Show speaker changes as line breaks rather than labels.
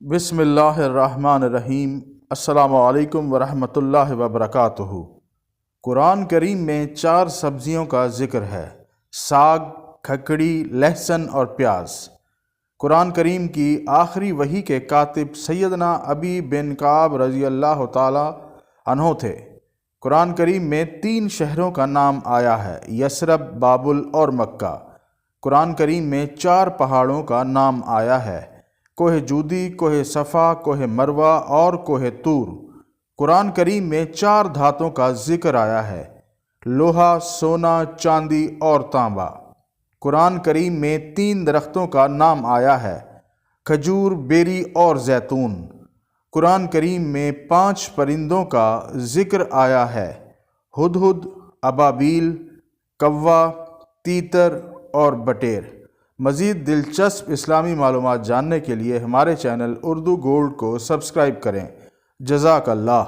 بسم اللہ الرحمن الرحیم۔ السلام علیکم ورحمۃ اللہ وبرکاتہ۔ قرآن کریم میں 4 سبزیوں کا ذکر ہے: ساگ، کھکڑی، لہسن اور پیاز۔ قرآن کریم کی آخری وحی کے کاتب سیدنا ابی بن کعب رضی اللہ تعالی عنہ تھے۔ قرآن کریم میں 3 شہروں کا نام آیا ہے: یثرب، بابل اور مکہ۔ قرآن کریم میں 4 پہاڑوں کا نام آیا ہے: کوہ جودی، کوہ صفا، کوہ مروہ اور کوہ طور۔ قرآن کریم میں 4 دھاتوں کا ذکر آیا ہے: لوہا، سونا، چاندی اور تانبا۔ قرآن کریم میں 3 درختوں کا نام آیا ہے: کھجور، بیری اور زیتون۔ قرآن کریم میں 5 پرندوں کا ذکر آیا ہے: ہدہد، ابابیل، کوّا، تیتر اور بٹیر۔ مزید دلچسپ اسلامی معلومات جاننے کے لیے ہمارے چینل اردو گولڈ کو سبسکرائب کریں۔ جزاک اللہ۔